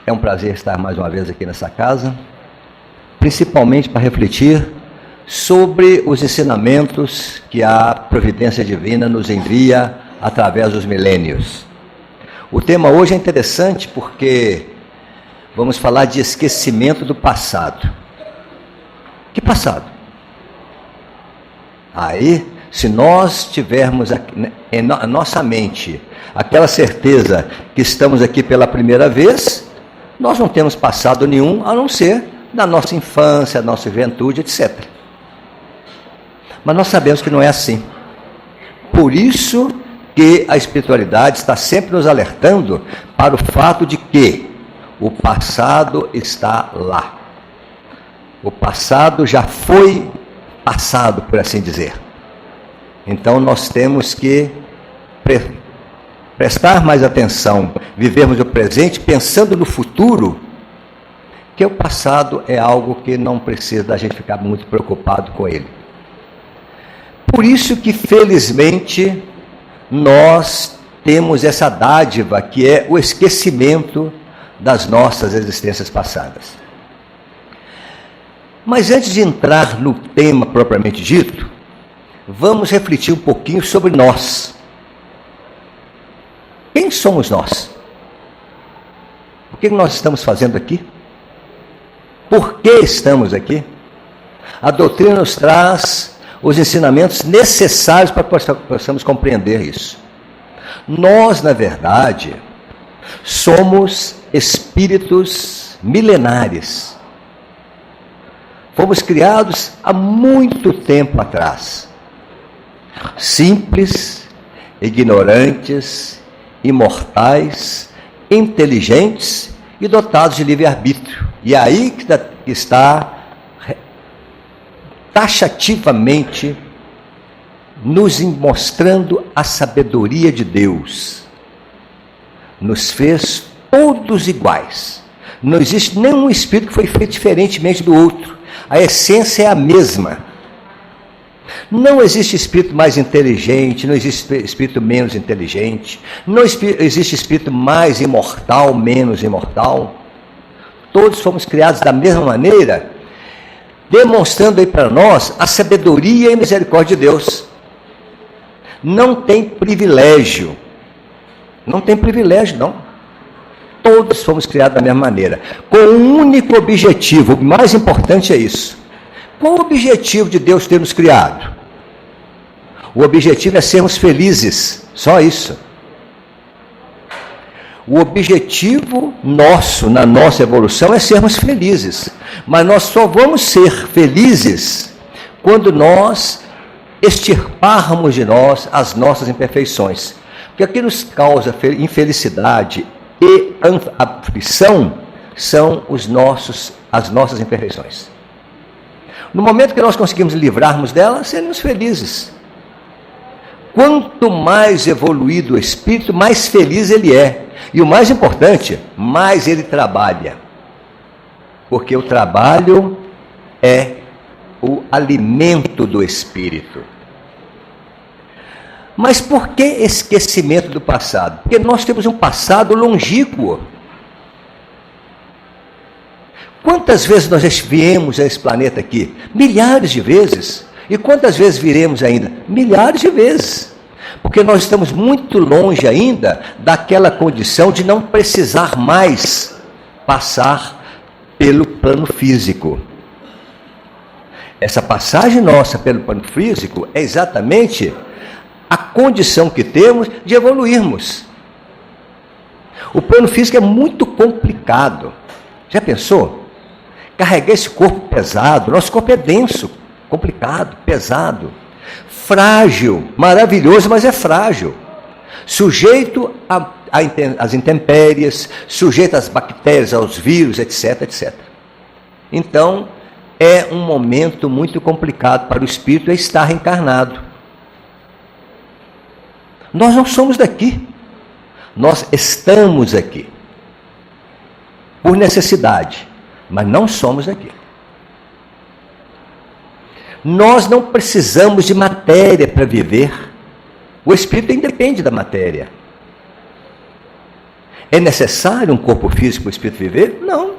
É um prazer estar mais uma vez aqui nessa casa, principalmente para refletir sobre os ensinamentos que a providência divina nos envia através dos milênios. O tema hoje é interessante porque vamos falar de esquecimento do passado. Que passado? Aí, se nós tivermos em nossa mente aquela certeza que estamos aqui pela primeira vez, nós não temos passado nenhum, a não ser da nossa infância, da nossa juventude, etc. Mas nós sabemos que não é assim. Por isso que a espiritualidade está sempre nos alertando para o fato de que o passado está lá. O passado já foi passado, por assim dizer. Então nós temos que prestar mais atenção, vivermos o presente pensando no futuro, que o passado é algo que não precisa da gente ficar muito preocupado com ele. Por isso que, felizmente, nós temos essa dádiva que é o esquecimento das nossas existências passadas. Mas antes de entrar no tema propriamente dito, vamos refletir um pouquinho sobre nós. Quem somos nós? O que nós estamos fazendo aqui? Por que estamos aqui? A doutrina nos traz os ensinamentos necessários para que possamos compreender isso. Nós, na verdade, somos espíritos milenares. Fomos criados há muito tempo atrás. Simples, ignorantes, imortais, inteligentes e dotados de livre-arbítrio. E aí que está taxativamente nos mostrando a sabedoria de Deus. Nos fez todos iguais. Não existe nenhum espírito que foi feito diferentemente do outro. A essência é a mesma. Não existe espírito mais inteligente, não existe espírito menos inteligente, não existe espírito mais imortal, menos imortal. Todos fomos criados da mesma maneira, demonstrando aí para nós a sabedoria e misericórdia de Deus. Não tem privilégio. Não tem privilégio, não. Todos fomos criados da mesma maneira, com um único objetivo. O mais importante é isso. Qual o objetivo de Deus ter nos criado? O objetivo é sermos felizes, só isso. O objetivo nosso, na nossa evolução, é sermos felizes. Mas nós só vamos ser felizes quando nós extirparmos de nós as nossas imperfeições. Porque o que nos causa infelicidade e aflição são as nossas imperfeições. No momento que nós conseguimos livrarmos delas, seremos felizes. Quanto mais evoluído o espírito, mais feliz ele é. E o mais importante, mais ele trabalha. Porque o trabalho é o alimento do espírito. Mas por que esquecimento do passado? Porque nós temos um passado longínquo. Quantas vezes nós viemos a esse planeta aqui? Milhares de vezes. E quantas vezes viremos ainda? Milhares de vezes. Porque nós estamos muito longe ainda daquela condição de não precisar mais passar pelo plano físico. Essa passagem nossa pelo plano físico é exatamente a condição que temos de evoluirmos. O plano físico é muito complicado. Já pensou? Carregar esse corpo pesado, nosso corpo é denso, complicado, pesado, frágil, maravilhoso, mas é frágil, sujeito às intempéries, sujeito às bactérias, aos vírus, etc, etc. Então, é um momento muito complicado para o espírito estar reencarnado. Nós não somos daqui, nós estamos aqui, por necessidade, mas não somos daqui. Nós não precisamos de matéria para viver. O espírito independe da matéria. É necessário um corpo físico para o espírito viver? Não.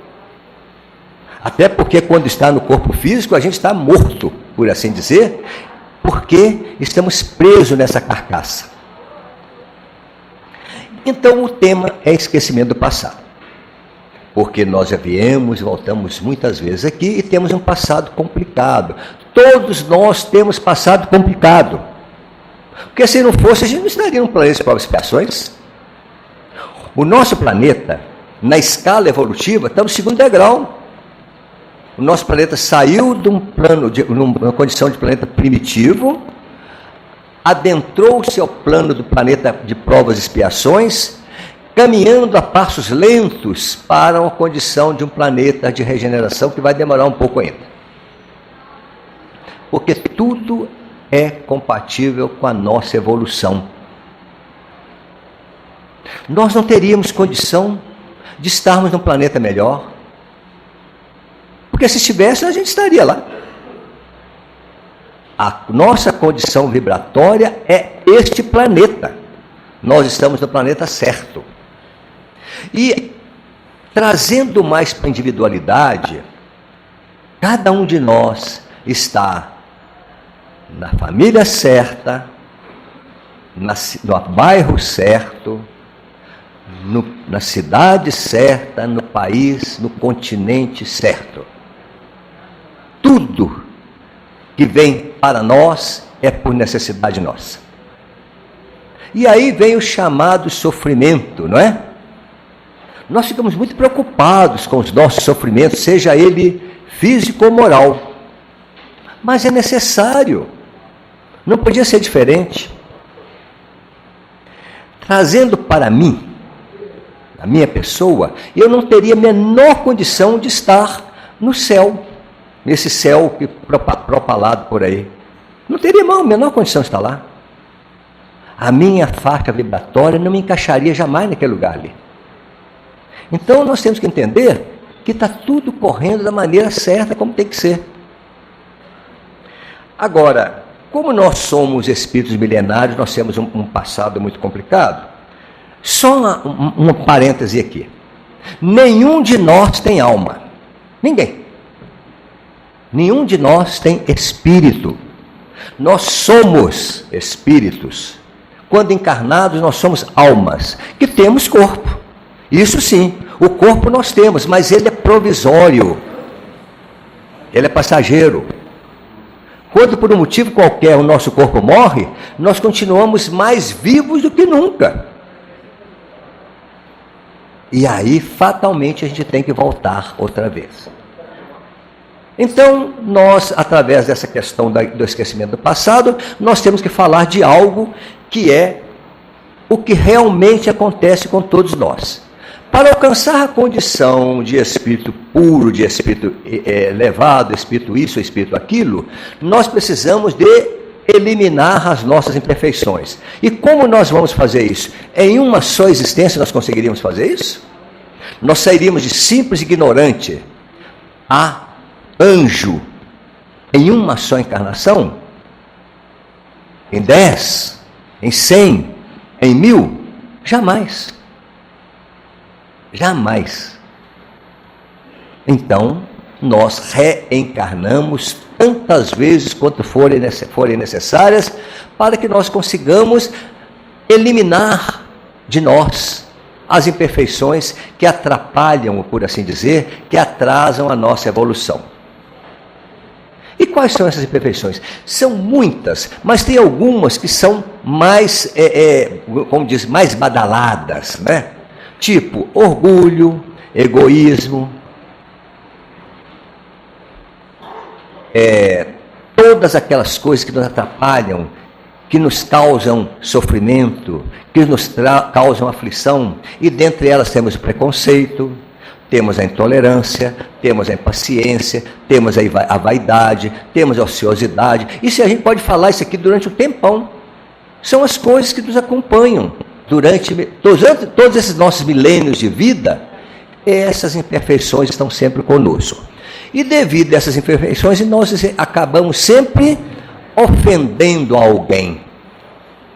Até porque quando está no corpo físico, a gente está morto, por assim dizer, porque estamos presos nessa carcaça. Então o tema é esquecimento do passado. Porque nós já viemos e voltamos muitas vezes aqui e temos um passado complicado. Todos nós temos passado complicado. Porque se não fosse, a gente não estaria num planeta de provas e expiações. O nosso planeta, na escala evolutiva, está no segundo degrau. O nosso planeta saiu de uma condição de planeta primitivo, adentrou-se ao plano do planeta de provas e expiações, caminhando a passos lentos para uma condição de um planeta de regeneração que vai demorar um pouco ainda. Porque tudo é compatível com a nossa evolução. Nós não teríamos condição de estarmos num planeta melhor, porque se estivesse, a gente estaria lá. A nossa condição vibratória é este planeta. Nós estamos no planeta certo. E trazendo mais para a individualidade, cada um de nós está na família certa, no bairro certo, na cidade certa, no país, no continente certo. Tudo que vem para nós é por necessidade nossa. E aí vem o chamado sofrimento, não é? Nós ficamos muito preocupados com os nossos sofrimentos, seja ele físico ou moral. Mas é necessário. Não podia ser diferente. Trazendo para mim, a minha pessoa, eu não teria a menor condição de estar no céu, nesse céu que propalado por aí. Não teria a menor condição de estar lá. A minha faixa vibratória não me encaixaria jamais naquele lugar ali. Então nós temos que entender que está tudo correndo da maneira certa, como tem que ser. Agora, como nós somos espíritos milenários, nós temos um passado muito complicado. Só uma parêntese aqui. Nenhum de nós tem alma. Ninguém. Nenhum de nós tem espírito. Nós somos espíritos. Quando encarnados, nós somos almas, que temos corpo. Isso sim, o corpo nós temos, mas ele é provisório. Ele é passageiro. Quando por um motivo qualquer o nosso corpo morre, nós continuamos mais vivos do que nunca. E aí, fatalmente, a gente tem que voltar outra vez. Então, nós, através dessa questão do esquecimento do passado, nós temos que falar de algo que é o que realmente acontece com todos nós. Para alcançar a condição de espírito puro, de espírito elevado, espírito isso, espírito aquilo, nós precisamos de eliminar as nossas imperfeições. E como nós vamos fazer isso? Em uma só existência nós conseguiríamos fazer isso? Nós sairíamos de simples ignorante a anjo em uma só encarnação? Em 10? Em 100? Em 1000? Jamais. Jamais. Então, nós reencarnamos tantas vezes quanto forem necessárias para que nós consigamos eliminar de nós as imperfeições que atrapalham, por assim dizer, que atrasam a nossa evolução. E quais são essas imperfeições? São muitas, mas tem algumas que são mais, como diz, mais badaladas, né? Tipo orgulho, egoísmo, todas aquelas coisas que nos atrapalham, que nos causam sofrimento, que nos causam aflição, e dentre elas temos o preconceito, temos a intolerância, temos a impaciência, temos a vaidade, temos a ociosidade. E se a gente pode falar isso aqui durante um tempão, são as coisas que nos acompanham durante todos esses nossos milênios de vida. Essas imperfeições estão sempre conosco. E devido a essas imperfeições, nós acabamos sempre ofendendo alguém.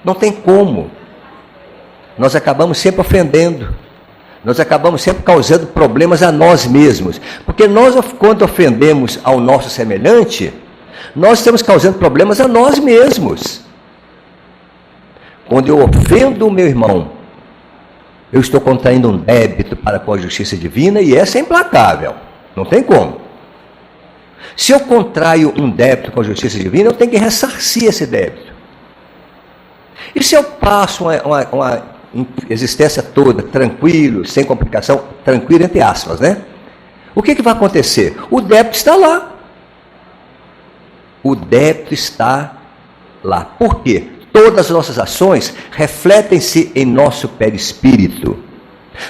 Não tem como. Nós acabamos sempre ofendendo. Nós acabamos sempre causando problemas a nós mesmos. Porque nós, quando ofendemos ao nosso semelhante, nós estamos causando problemas a nós mesmos. Quando eu ofendo o meu irmão, eu estou contraindo um débito para com a justiça divina e essa é implacável. Não tem como. Se eu contraio um débito com a justiça divina, eu tenho que ressarcir esse débito. E se eu passo uma existência toda tranquilo, sem complicação, tranquilo entre aspas, né? O que vai acontecer? O débito está lá. O débito está lá. Por quê? Todas as nossas ações refletem-se em nosso perispírito.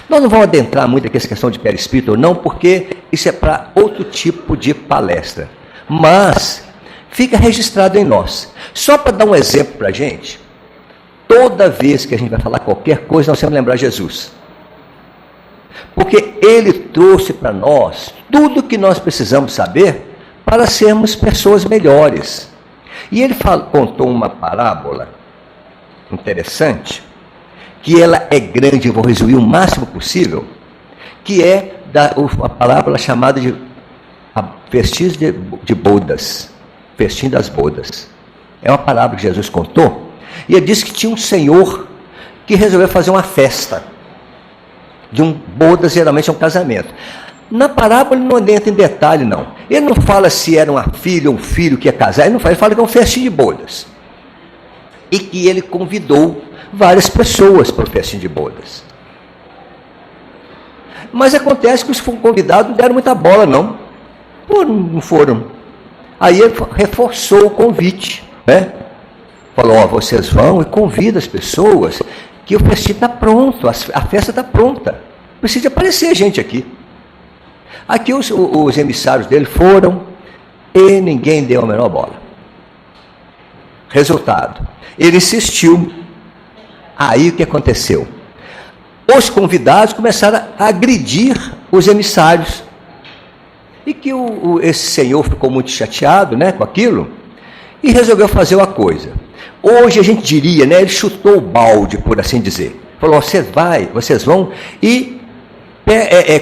Nós não vamos adentrar muito aqui essa questão de perispírito ou não, porque isso é para outro tipo de palestra. Mas fica registrado em nós. Só para dar um exemplo para a gente, toda vez que a gente vai falar qualquer coisa, nós temos que lembrar Jesus. Porque Ele trouxe para nós tudo o que nós precisamos saber para sermos pessoas melhores. E Ele contou uma parábola interessante, que ela é grande, eu vou resumir o máximo possível, que é a parábola chamada de festim de bodas, festim das bodas. É uma parábola que Jesus contou, e ele disse que tinha um senhor que resolveu fazer uma festa, bodas geralmente é um casamento. Na parábola ele não entra em detalhe não, ele não fala se era uma filha ou um filho que ia casar, ele fala que é um festim de bodas, e que ele convidou várias pessoas para o festim de bodas. Mas acontece que os convidados não deram muita bola não. Pô, não foram. Aí ele reforçou o convite, né? Falou, vocês vão e convida as pessoas, que o festim está pronto, a festa está pronta. Precisa aparecer gente aqui. Aqui os emissários dele foram e ninguém deu a menor bola. Resultado, ele insistiu. Aí o que aconteceu? Os convidados começaram a agredir os emissários. E que esse senhor ficou muito chateado, né, com aquilo e resolveu fazer uma coisa. Hoje a gente diria, né, ele chutou o balde, por assim dizer. Falou, vocês vão e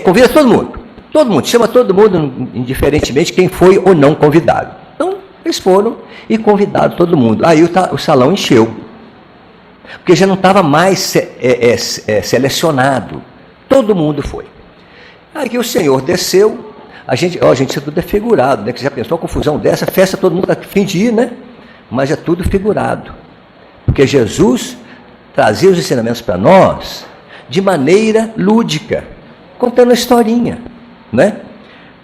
convida todo mundo, chama todo mundo, indiferentemente quem foi ou não convidado. Então, eles foram e convidaram todo mundo. Aí o salão encheu, porque já não estava mais selecionado. Todo mundo foi. Aí que o Senhor desceu, a gente tudo é figurado, né? Que já pensou a confusão dessa, festa todo mundo a fim de ir, né? Mas é tudo figurado. Porque Jesus trazia os ensinamentos para nós de maneira lúdica, contando a historinha, né?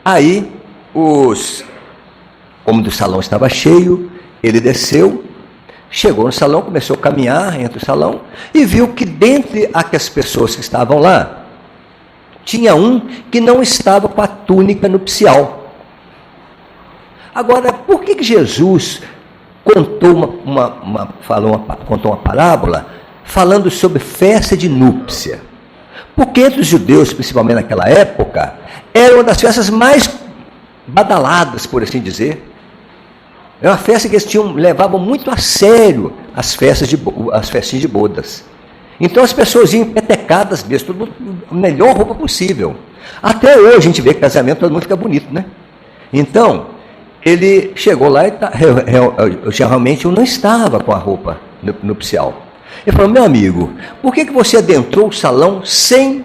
Aí, como o salão estava cheio, ele desceu, chegou no salão, começou a caminhar entre o salão e viu que dentre aquelas pessoas que estavam lá, tinha um que não estava com a túnica nupcial. Agora, por que Jesus contou contou uma parábola falando sobre festa de núpcia? Porque entre os judeus, principalmente naquela época, era uma das festas mais badaladas, por assim dizer. É uma festa que eles levavam muito a sério as festinhas de bodas. Então as pessoas iam petecadas mesmo, tudo a melhor roupa possível. Até hoje a gente vê que casamento todo mundo fica bonito, né? Então, ele chegou lá e realmente eu não estava com a roupa nupcial. Ele falou, meu amigo, por que você adentrou o salão sem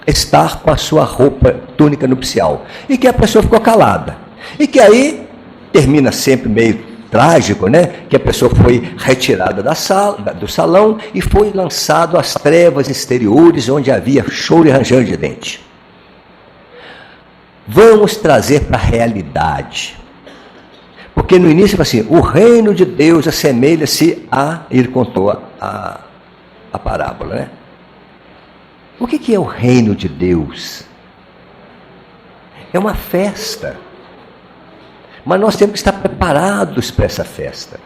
estar com a sua roupa, túnica nupcial? E que a pessoa ficou calada. E que aí termina sempre meio trágico, né? Que a pessoa foi retirada do salão e foi lançado às trevas exteriores, onde havia choro e ranger de dente. Vamos trazer para a realidade. Porque no início, assim, o reino de Deus assemelha-se a... Ele contou a parábola, né? O que é o reino de Deus? É uma festa. Mas nós temos que estar preparados para essa festa.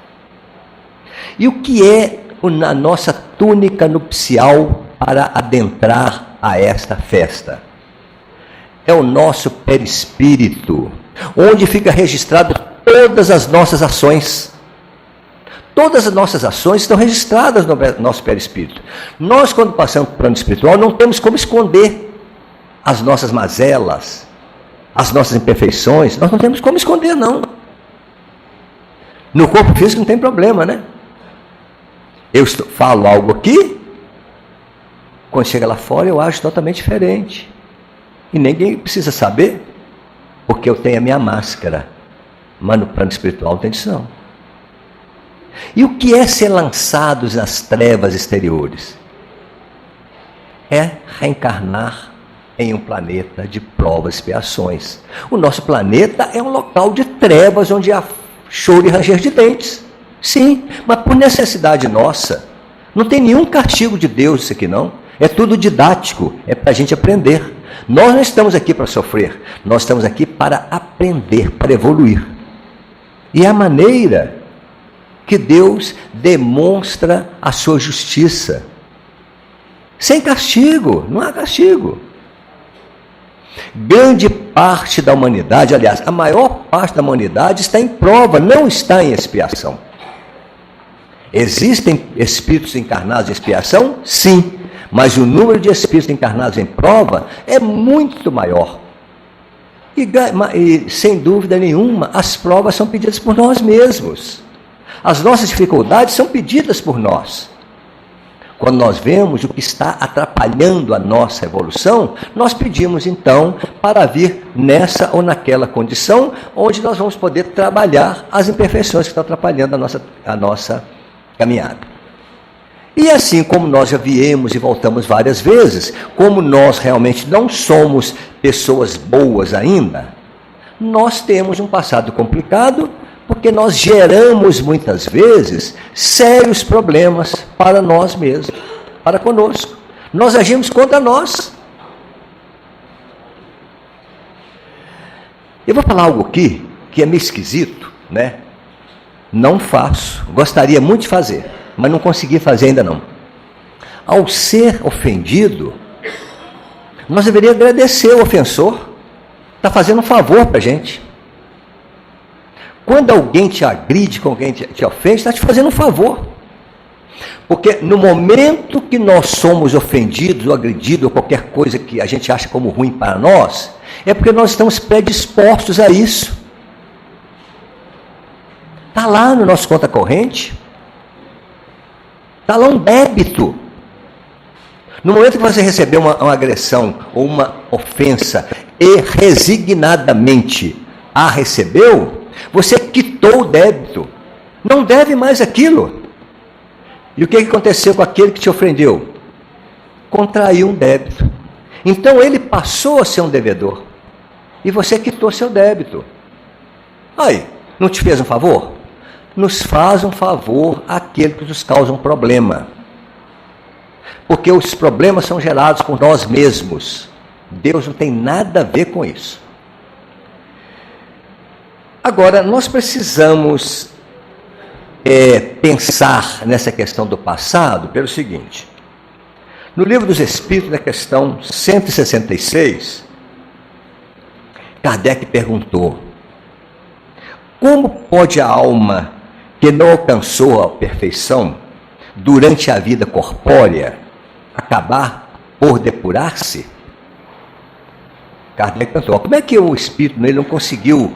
E o que é a nossa túnica nupcial para adentrar a esta festa? É o nosso perispírito, onde fica registrado todas as nossas ações. Todas as nossas ações estão registradas no nosso perispírito. Nós, quando passamos para o plano espiritual, não temos como esconder as nossas mazelas, as nossas imperfeições. Nós não temos como esconder, não. No corpo físico não tem problema, né? Eu falo algo aqui, quando chega lá fora eu acho totalmente diferente. E ninguém precisa saber, porque eu tenho a minha máscara. Mas no plano espiritual não tem isso não. E o que é ser lançados nas trevas exteriores? É reencarnar em um planeta de provas e expiações. O nosso planeta é um local de trevas, onde há choro e ranger de dentes. Sim, mas por necessidade nossa. Não tem nenhum castigo de Deus isso aqui não. É tudo didático, é para a gente aprender. Nós não estamos aqui para sofrer, nós estamos aqui para aprender, para evoluir. E é a maneira que Deus demonstra a sua justiça. Sem castigo, não há castigo. Grande parte da humanidade, aliás, a maior parte da humanidade está em prova, não está em expiação. Existem espíritos encarnados em expiação? Sim, mas o número de espíritos encarnados em prova é muito maior. E sem dúvida nenhuma, as provas são pedidas por nós mesmos. As nossas dificuldades são pedidas por nós. Quando nós vemos o que está atrapalhando a nossa evolução, nós pedimos então para vir nessa ou naquela condição, onde nós vamos poder trabalhar as imperfeições que estão atrapalhando a nossa caminhada. E assim como nós já viemos e voltamos várias vezes, como nós realmente não somos pessoas boas ainda, nós temos um passado complicado, porque nós geramos muitas vezes sérios problemas para nós mesmos, para conosco. Nós agimos contra nós. Eu vou falar algo aqui que é meio esquisito, né? Não faço, gostaria muito de fazer, mas não consegui fazer ainda não. Ao ser ofendido, nós deveríamos agradecer o ofensor, está fazendo um favor para a gente. Quando alguém te agride, quando alguém te ofende, está te fazendo um favor. Porque no momento que nós somos ofendidos ou agredidos, ou qualquer coisa que a gente acha como ruim para nós, é porque nós estamos predispostos a isso. Está lá no nosso conta corrente. Está lá um débito. No momento que você receber uma agressão ou uma ofensa e resignadamente a recebeu, você quitou o débito, não deve mais aquilo. E o que aconteceu com aquele que te ofendeu? Contraiu um débito. Então ele passou a ser um devedor. E você quitou seu débito. Aí, não te fez um favor? Nos faz um favor aquele que nos causa um problema. Porque os problemas são gerados por nós mesmos. Deus não tem nada a ver com isso. Agora, nós precisamos pensar nessa questão do passado pelo seguinte. No Livro dos Espíritos, na questão 166, Kardec perguntou: como pode a alma que não alcançou a perfeição durante a vida corpórea acabar por depurar-se? Kardec perguntou: como é que o espírito nele não conseguiu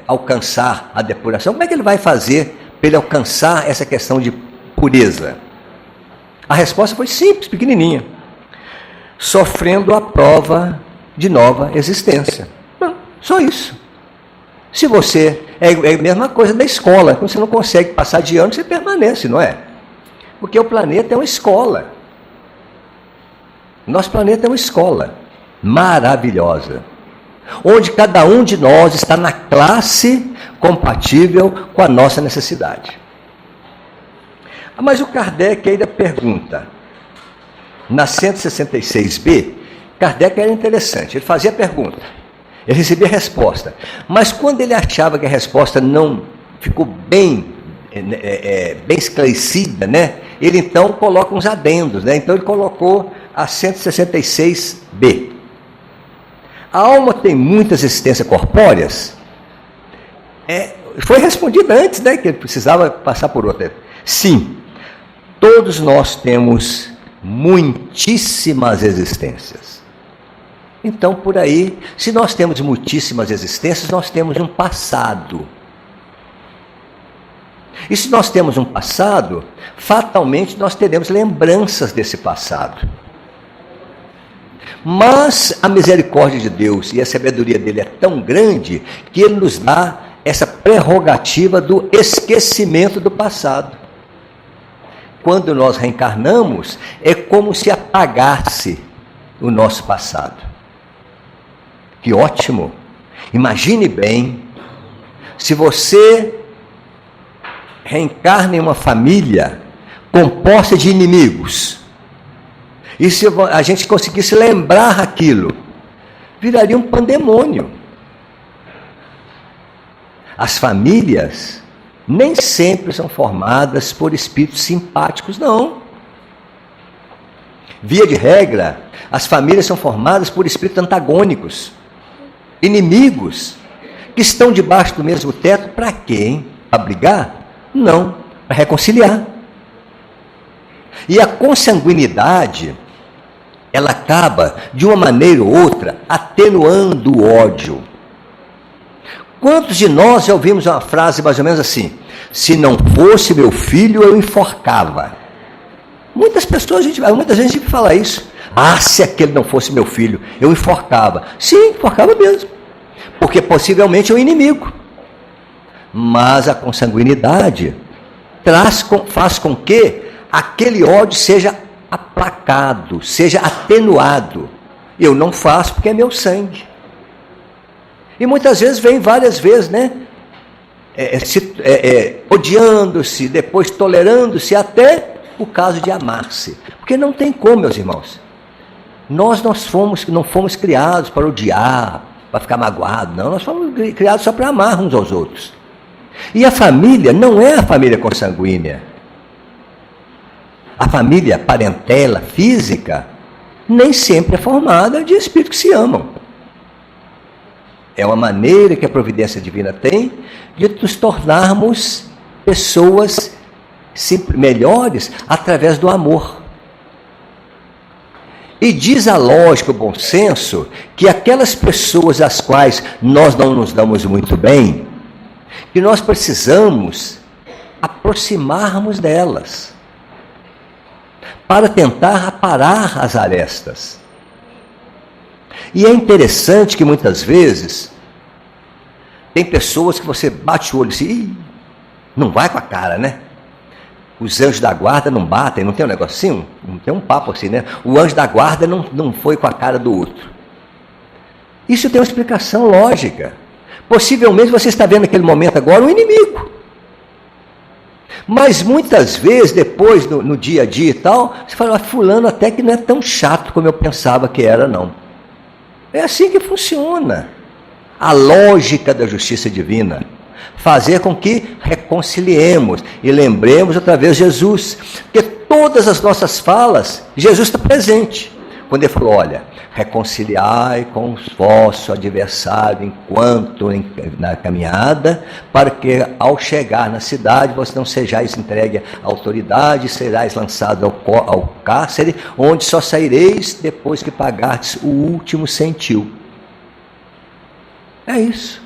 alcançar a depuração? Como é que ele vai fazer para ele alcançar essa questão de pureza? A resposta foi simples, pequenininha: sofrendo a prova de nova existência. Não, só isso. Se você... É a mesma coisa da escola. Quando você não consegue passar de ano, você permanece, não é? Porque o planeta é uma escola. Nosso planeta é uma escola maravilhosa, onde cada um de nós está na classe compatível com a nossa necessidade. Mas o Kardec ainda pergunta, na 166b, Kardec era interessante, ele fazia pergunta, ele recebia resposta, mas quando ele achava que a resposta não ficou bem esclarecida, né, ele então coloca uns adendos, né? Então ele colocou a 166b. A alma tem muitas existências corpóreas? foi respondida antes, né? Que ele precisava passar por outra. Sim, todos nós temos muitíssimas existências. Então, por aí, se nós temos muitíssimas existências, nós temos um passado. E se nós temos um passado, fatalmente nós teremos lembranças desse passado. Mas a misericórdia de Deus e a sabedoria dele é tão grande que ele nos dá essa prerrogativa do esquecimento do passado. Quando nós reencarnamos, é como se apagasse o nosso passado. Que ótimo! Imagine bem, se você reencarna em uma família composta de inimigos, e se a gente conseguisse lembrar aquilo, viraria um pandemônio. As famílias nem sempre são formadas por espíritos simpáticos, não. Via de regra, as famílias são formadas por espíritos antagônicos, inimigos, que estão debaixo do mesmo teto, para quê, hein? Para brigar? Não, para reconciliar. E a consanguinidade, ela acaba, de uma maneira ou outra, atenuando o ódio. Quantos de nós já ouvimos uma frase mais ou menos assim: se não fosse meu filho, eu enforcava? Muitas vezes a gente fala isso. Ah, se aquele não fosse meu filho, eu enforcava. Sim, enforcava mesmo. Porque possivelmente é um inimigo. Mas a consanguinidade faz com que aquele ódio seja aplacado, seja atenuado. Eu não faço porque é meu sangue. E muitas vezes vem várias vezes, né? Odiando-se, depois tolerando-se, até o caso de amar-se. Porque não tem como, meus irmãos. Nós não fomos criados para odiar, para ficar magoado, não. Nós fomos criados só para amar uns aos outros. E a família não é a família consanguínea. A família, a parentela física, nem sempre é formada de espíritos que se amam. É uma maneira que a providência divina tem de nos tornarmos pessoas melhores através do amor. E diz a lógica, o bom senso, que aquelas pessoas às quais nós não nos damos muito bem, que nós precisamos aproximarmos delas, para tentar aparar as arestas. E é interessante que muitas vezes tem pessoas que você bate o olho assim, não vai com a cara, né? Os anjos da guarda não batem, não tem um negocinho? Não tem um papo assim, né? O anjo da guarda não foi com a cara do outro. Isso tem uma explicação lógica. Possivelmente você está vendo naquele momento agora um inimigo. Mas muitas vezes, depois, no dia a dia e tal, você fala, fulano até que não é tão chato como eu pensava que era, não. É assim que funciona. A lógica da justiça divina. Fazer com que reconciliemos e lembremos outra vez Jesus. Porque todas as nossas falas, Jesus está presente. Quando ele falou, olha, reconciliai com o vosso adversário enquanto na caminhada, para que ao chegar na cidade você não sejais entregue à autoridade, serás lançado ao cárcere, onde só saireis depois que pagardes o último centil. É isso.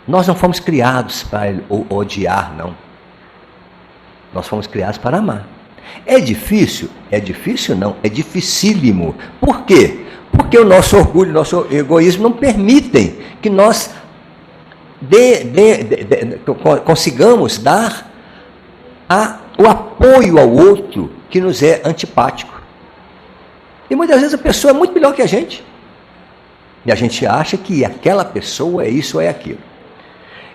Nós não fomos criados para odiar, não. Nós fomos criados para amar. É difícil? É difícil não, é dificílimo. Por quê? Porque o nosso orgulho, o nosso egoísmo não permitem que nós consigamos dar o apoio ao outro que nos é antipático. E muitas vezes a pessoa é muito melhor que a gente. E a gente acha que aquela pessoa é isso ou é aquilo.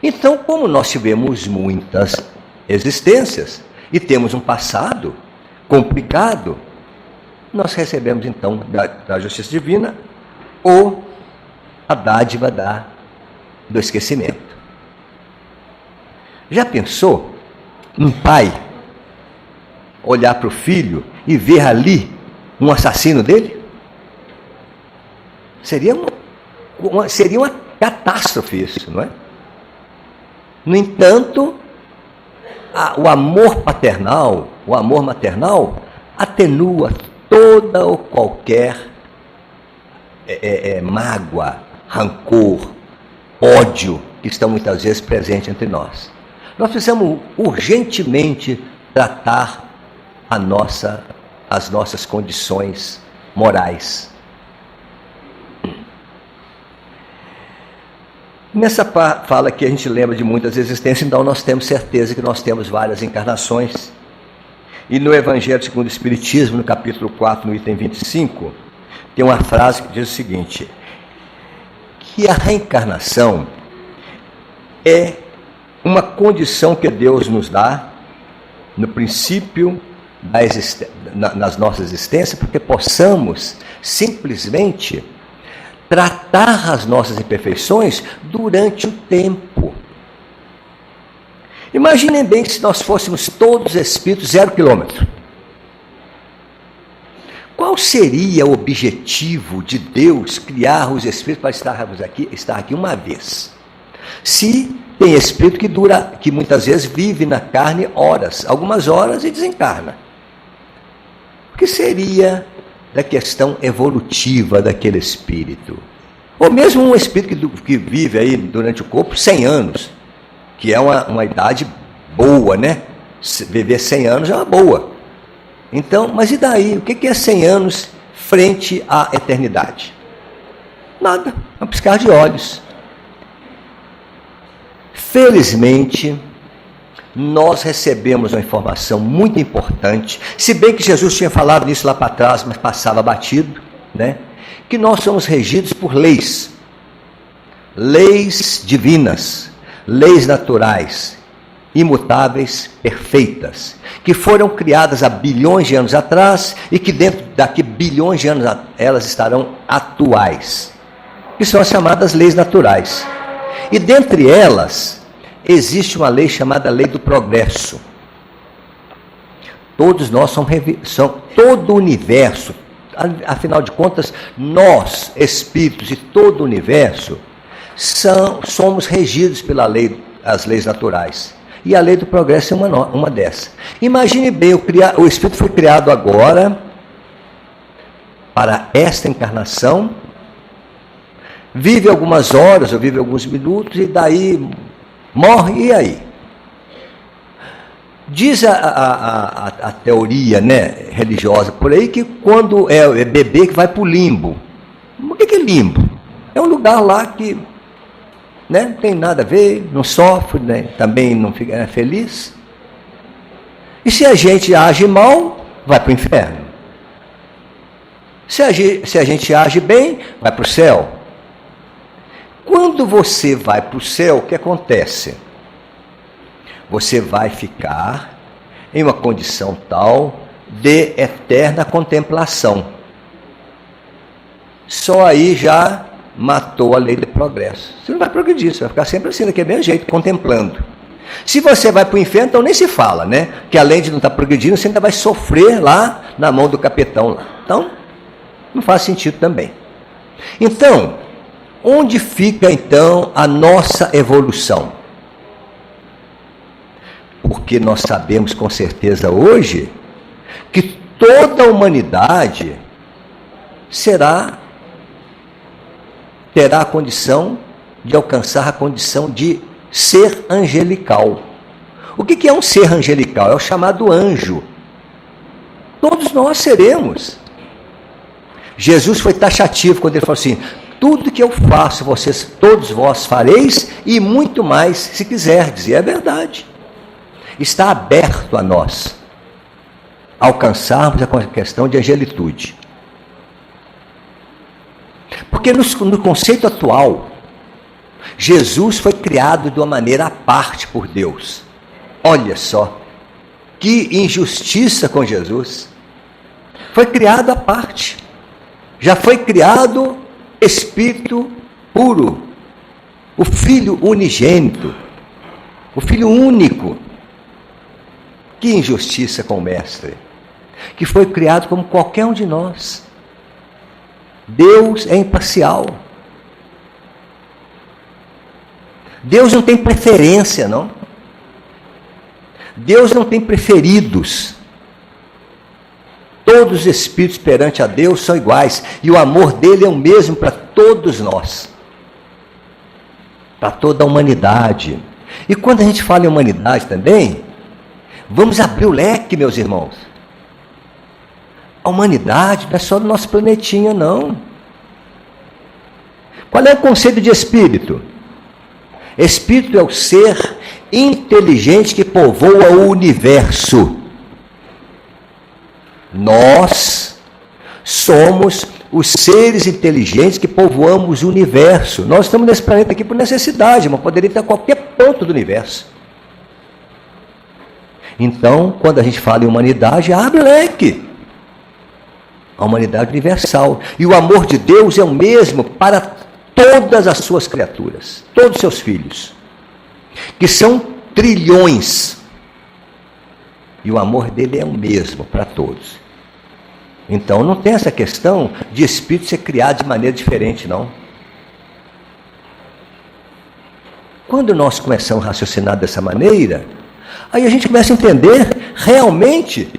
Então, como nós tivemos muitas existências e temos um passado complicado, nós recebemos então da justiça divina ou a dádiva do esquecimento. Já pensou um pai olhar para o filho e ver ali um assassino dele? Seria uma catástrofe isso, não é? No entanto, o amor paternal, o amor maternal, atenua toda ou qualquer mágoa, rancor, ódio que estão muitas vezes presentes entre nós. Nós precisamos urgentemente tratar as nossas condições morais. Nessa fala que a gente lembra de muitas existências, então nós temos certeza que nós temos várias encarnações. E no Evangelho segundo o Espiritismo, no capítulo 4, no item 25, tem uma frase que diz o seguinte, que a reencarnação é uma condição que Deus nos dá no princípio nas nossas existências, porque possamos simplesmente tratar as nossas imperfeições durante o tempo. Imaginem bem que se nós fôssemos todos espíritos 0 quilômetro. Qual seria o objetivo de Deus criar os espíritos para estar aqui uma vez? Se tem espírito que muitas vezes vive na carne horas, algumas horas e desencarna. O que seria da questão evolutiva daquele espírito? Ou mesmo um espírito que vive aí durante o corpo 100 anos, que é uma idade boa, né? Viver 100 anos é uma boa. Então, mas e daí? O que é 100 anos frente à eternidade? Nada, é um piscar de olhos. Felizmente, nós recebemos uma informação muito importante, se bem que Jesus tinha falado nisso lá para trás, mas passava batido, né? Que nós somos regidos por leis divinas, leis naturais, imutáveis, perfeitas, que foram criadas há bilhões de anos atrás e que daqui bilhões de anos elas estarão atuais, que são as chamadas leis naturais. E dentre elas, existe uma lei chamada lei do progresso. Todos nós todo o universo, afinal de contas, nós, espíritos e todo o universo, somos regidos pelas leis naturais. E a lei do progresso é uma dessas. Imagine bem, o espírito foi criado agora para esta encarnação, vive algumas horas ou vive alguns minutos e daí morre, e aí? Diz a teoria, né, religiosa por aí que quando é bebê que vai para o limbo. O que é limbo? É um lugar lá que, né, não tem nada a ver, não sofre, né, também não fica feliz. E se a gente age mal, vai para o inferno. Se a gente age bem, vai para o céu. Quando você vai para o céu, o que acontece? Você vai ficar em uma condição tal de eterna contemplação. Só aí já matou a lei do progresso. Você não vai progredir, você vai ficar sempre assim, daquele mesmo jeito, contemplando. Se você vai para o inferno, então nem se fala, né? Que além de não estar progredindo, você ainda vai sofrer lá na mão do capetão lá. Então, não faz sentido também. Então, onde fica então a nossa evolução? Porque nós sabemos com certeza hoje que toda a humanidade terá a condição de alcançar a condição de ser angelical. O que é um ser angelical? É o chamado anjo. Todos nós seremos. Jesus foi taxativo quando ele falou assim: tudo que eu faço, todos vós fareis, e muito mais, se quiserdes. E é verdade. Está aberto a nós alcançarmos a questão de angelitude. Porque no conceito atual, Jesus foi criado de uma maneira à parte por Deus. Olha só, que injustiça com Jesus. Foi criado à parte. Já foi criado Espírito puro, o Filho unigênito, o Filho único. Que injustiça com o Mestre, que foi criado como qualquer um de nós. Deus é imparcial. Deus não tem preferência, não. Deus não tem preferidos. Todos os espíritos perante a Deus são iguais. E o amor dele é o mesmo para todos nós. Para toda a humanidade. E quando a gente fala em humanidade também, vamos abrir o leque, meus irmãos. A humanidade não é só do nosso planetinha, não. Qual é o conceito de espírito? Espírito é o ser inteligente que povoa o universo. Nós somos os seres inteligentes que povoamos o universo. Nós estamos nesse planeta aqui por necessidade, mas poderia estar em qualquer ponto do universo. Então, quando a gente fala em humanidade, abre o leque. A humanidade universal. E o amor de Deus é o mesmo para todas as suas criaturas, todos os seus filhos, que são trilhões. E o amor dele é o mesmo para todos. Então não tem essa questão de espírito ser criado de maneira diferente, não. Quando nós começamos a raciocinar dessa maneira, aí a gente começa a entender realmente,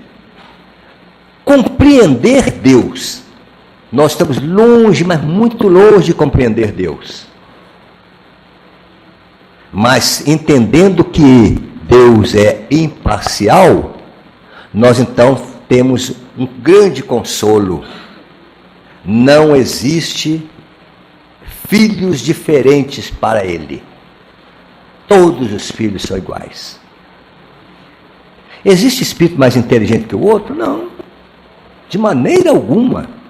compreender Deus. Nós estamos longe, mas muito longe de compreender Deus. Mas entendendo que Deus é imparcial, nós então temos um grande consolo. Não existe filhos diferentes para Ele. Todos os filhos são iguais. Existe espírito mais inteligente que o outro? Não. De maneira alguma.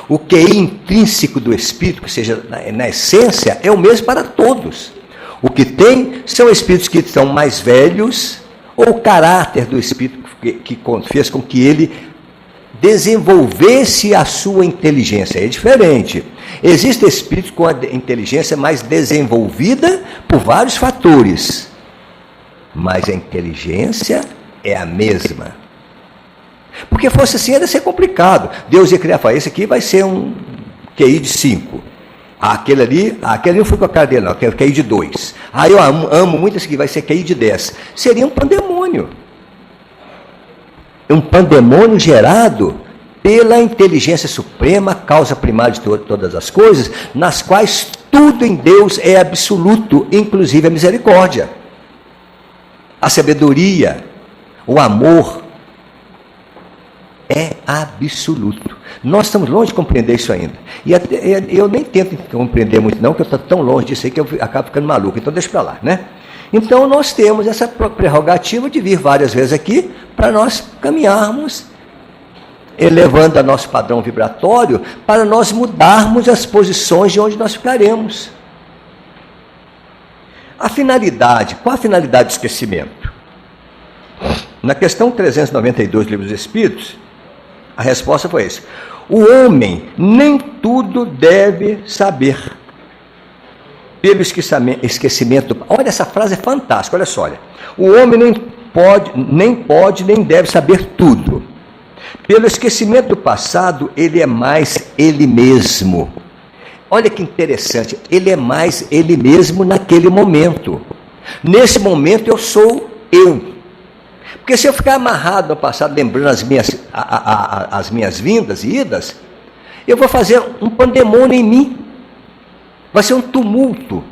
O QI intrínseco do espírito, que seja na essência, é o mesmo para todos. O que tem são espíritos que são mais velhos, ou o caráter do espírito que fez com que ele desenvolvesse a sua inteligência. É diferente. Existem espíritos com a inteligência mais desenvolvida por vários fatores, mas a inteligência é a mesma. Porque fosse assim, ia ser complicado. Deus ia criar, esse aqui vai ser um QI de 5. Aquele ali não foi com a cara dele, não, aquele QI de 2. Eu amo muito esse aqui, vai ser QI de 10. Seria um pandemônio. Um pandemônio gerado pela inteligência suprema, causa primária de todas as coisas, nas quais tudo em Deus é absoluto, inclusive a misericórdia, a sabedoria, o amor. É absoluto. Nós estamos longe de compreender isso ainda. E eu nem tento compreender muito não, porque eu estou tão longe disso aí que eu acabo ficando maluco. Então deixa para lá, né? Então nós temos essa prerrogativa de vir várias vezes aqui para nós caminharmos, elevando o nosso padrão vibratório, para nós mudarmos as posições de onde nós ficaremos. A finalidade, qual a finalidade do esquecimento? Na questão 392 do Livro dos Espíritos, a resposta foi essa. O homem nem tudo deve saber. Pelo esquecimento. Olha, essa frase é fantástica, olha só. Olha. O homem nem pode, nem deve saber tudo. Pelo esquecimento do passado, ele é mais ele mesmo. Olha que interessante, ele é mais ele mesmo naquele momento. Nesse momento eu sou eu. Porque se eu ficar amarrado no passado, lembrando as minhas vindas e idas, eu vou fazer um pandemônio em mim. Vai ser um tumulto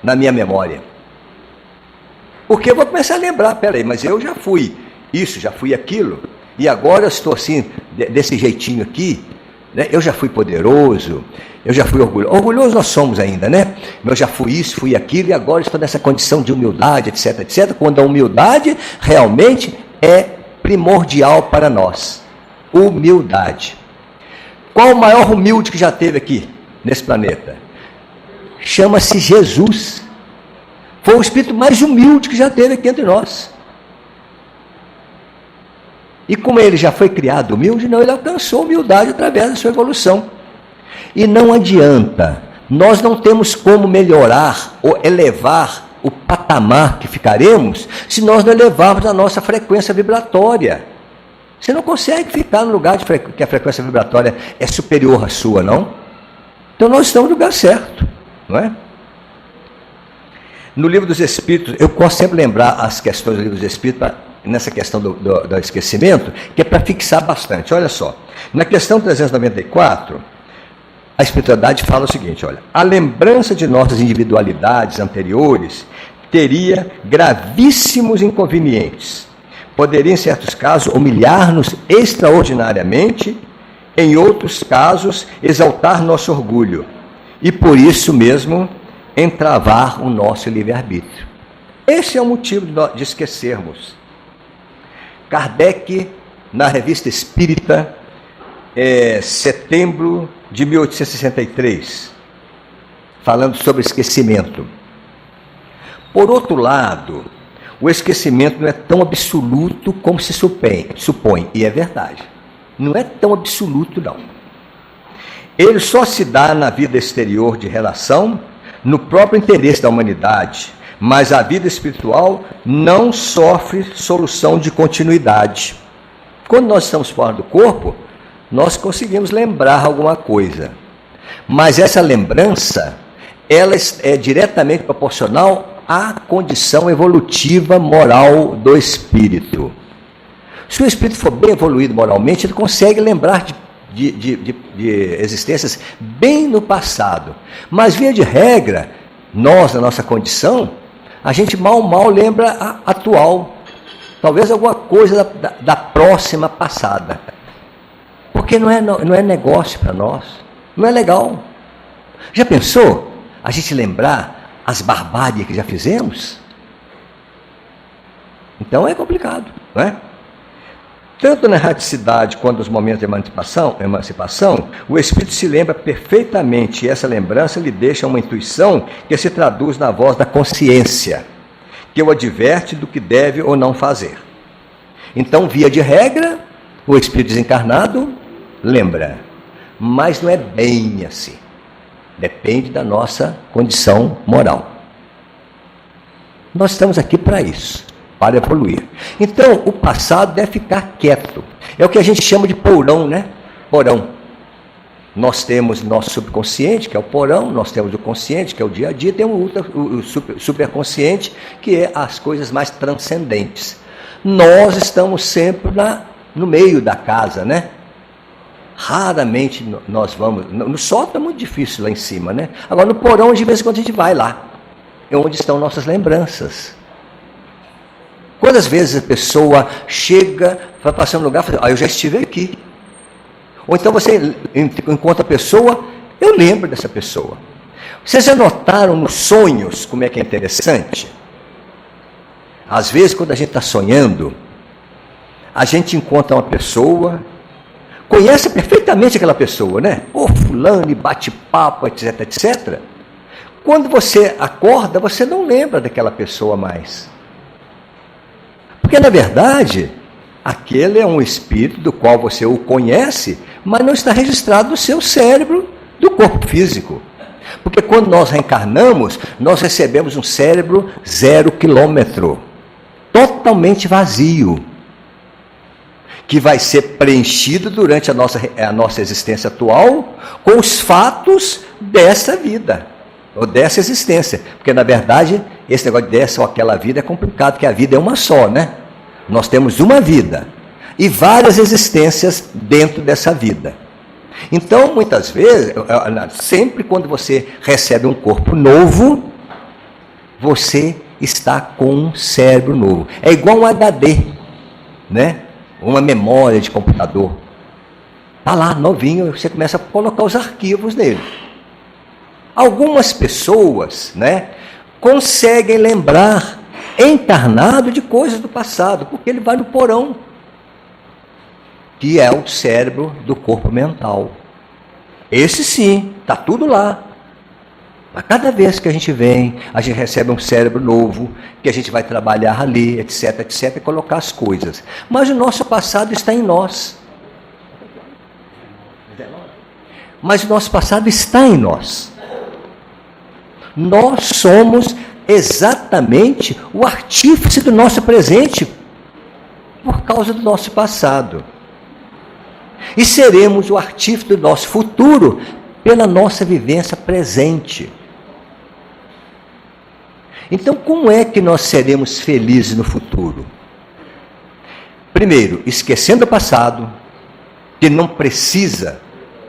na minha memória. Porque eu vou começar a lembrar, peraí, mas eu já fui isso, já fui aquilo, e agora eu estou assim, desse jeitinho aqui, né? Eu já fui poderoso, eu já fui orgulhoso. Orgulhoso nós somos ainda, né? Eu já fui isso, fui aquilo, e agora estou nessa condição de humildade, etc, etc. Quando a humildade realmente é primordial para nós. Humildade. Qual o maior humilde que já teve aqui, nesse planeta? Chama-se Jesus. Foi o espírito mais humilde que já teve aqui entre nós. E como ele já foi criado humilde, não, ele alcançou humildade através da sua evolução. E não adianta, nós não temos como melhorar ou elevar o patamar que ficaremos se nós não elevarmos a nossa frequência vibratória. Você não consegue ficar no lugar que a frequência vibratória é superior à sua, não? Então nós estamos no lugar certo, não é? No Livro dos Espíritos, eu posso sempre lembrar as questões do Livro dos Espíritos, nessa questão do esquecimento, que é para fixar bastante. Olha só, na questão 394, a espiritualidade fala o seguinte, olha, a lembrança de nossas individualidades anteriores teria gravíssimos inconvenientes. Poderia, em certos casos, humilhar-nos extraordinariamente, em outros casos, exaltar nosso orgulho, e por isso mesmo entravar o nosso livre-arbítrio. Esse é o motivo de esquecermos. Kardec, na Revista Espírita, setembro de 1863, falando sobre esquecimento. Por outro lado, o esquecimento não é tão absoluto como se supõe, e é verdade. Não é tão absoluto, não. Ele só se dá na vida exterior de relação, no próprio interesse da humanidade, mas a vida espiritual não sofre solução de continuidade. Quando nós estamos fora do corpo, nós conseguimos lembrar alguma coisa, mas essa lembrança, ela é diretamente proporcional à condição evolutiva moral do espírito. Se o espírito for bem evoluído moralmente, ele consegue lembrar de existências bem no passado, mas via de regra, nós, na nossa condição, a gente mal lembra a atual, talvez alguma coisa da próxima passada, porque não é negócio para nós, não é legal. Já pensou a gente lembrar as barbáries que já fizemos? Então é complicado, não é? Tanto na erraticidade quanto nos momentos de emancipação, o espírito se lembra perfeitamente, e essa lembrança lhe deixa uma intuição que se traduz na voz da consciência, que o adverte do que deve ou não fazer. Então, via de regra, o espírito desencarnado lembra, mas não é bem assim. Depende da nossa condição moral. Nós estamos aqui para isso, para evoluir. Então, o passado deve ficar quieto. É o que a gente chama de porão, né? Porão. Nós temos nosso subconsciente, que é o porão, nós temos o consciente, que é o dia a dia, temos o superconsciente, que é as coisas mais transcendentes. Nós estamos sempre no meio da casa, né? Raramente nós vamos... No sótão é muito difícil lá em cima, né? Agora, no porão, de vez em quando a gente vai lá. É onde estão nossas lembranças. Quantas vezes a pessoa chega, vai passar um lugar e fala, eu já estive aqui. Ou então você encontra a pessoa, eu lembro dessa pessoa. Vocês já notaram nos sonhos como é que é interessante? Às vezes, quando a gente está sonhando, a gente encontra uma pessoa, conhece perfeitamente aquela pessoa, né? Fulano, e bate papo, etc, etc. Quando você acorda, você não lembra daquela pessoa mais. Porque, na verdade, aquele é um espírito do qual você o conhece, mas não está registrado no seu cérebro do corpo físico. Porque quando nós reencarnamos, nós recebemos um cérebro 0 quilômetro, totalmente vazio, que vai ser preenchido durante a nossa existência atual com os fatos dessa vida, ou dessa existência. Porque, na verdade, esse negócio de dessa ou aquela vida é complicado, porque a vida é uma só, né? Nós temos uma vida e várias existências dentro dessa vida. Então, muitas vezes, sempre quando você recebe um corpo novo, você está com um cérebro novo. É igual um HD, né? Uma memória de computador. Está lá, novinho, você começa a colocar os arquivos nele. Algumas pessoas, né, conseguem lembrar encarnado de coisas do passado, porque ele vai no porão, que é o cérebro do corpo mental. Esse sim, está tudo lá. Mas cada vez que a gente vem, a gente recebe um cérebro novo, que a gente vai trabalhar ali, etc, etc, e colocar as coisas. Mas o nosso passado está em nós. Mas o nosso passado está em nós. Nós somos exatamente o artífice do nosso presente, por causa do nosso passado. E seremos o artífice do nosso futuro, pela nossa vivência presente. Então, como é que nós seremos felizes no futuro? Primeiro, esquecendo o passado, que não precisa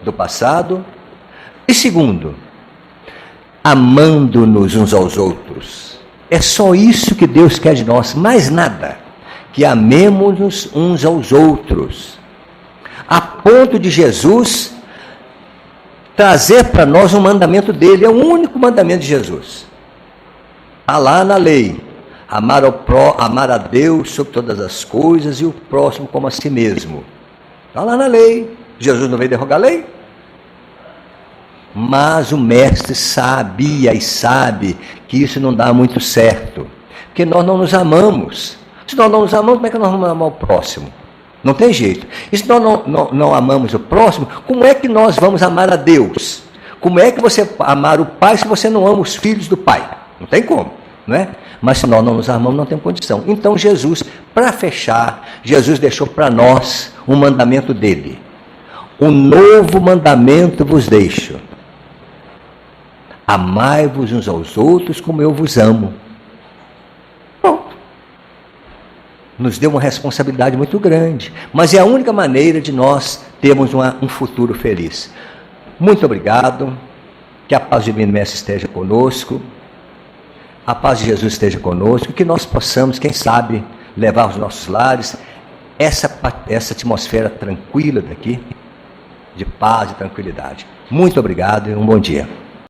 do passado. E segundo, amando-nos uns aos outros. É só isso que Deus quer de nós, mais nada. Que amemos-nos uns aos outros. A ponto de Jesus trazer para nós um mandamento dele, é o único mandamento de Jesus. Está lá na lei, amar a Deus sobre todas as coisas e o próximo como a si mesmo. Está lá na lei, Jesus não veio derrogar a lei. Mas o mestre sabia e sabe que isso não dá muito certo, porque nós não nos amamos. Se nós não nos amamos, como é que nós vamos amar o próximo? Não tem jeito. E se nós não amamos o próximo, como é que nós vamos amar a Deus? Como é que você amar o pai se você não ama os filhos do pai? Não tem como, não é? Mas se nós não nos amamos, não tem condição. Então Jesus, para fechar, Jesus deixou para nós um mandamento dele. Um novo mandamento vos deixo. Amai-vos uns aos outros como eu vos amo. Pronto. Nos deu uma responsabilidade muito grande, mas é a única maneira de nós termos um futuro feliz. Muito obrigado, que a paz do Divino Mestre esteja conosco, a paz de Jesus esteja conosco, que nós possamos, quem sabe, levar aos nossos lares essa atmosfera tranquila daqui, de paz e tranquilidade. Muito obrigado e um bom dia.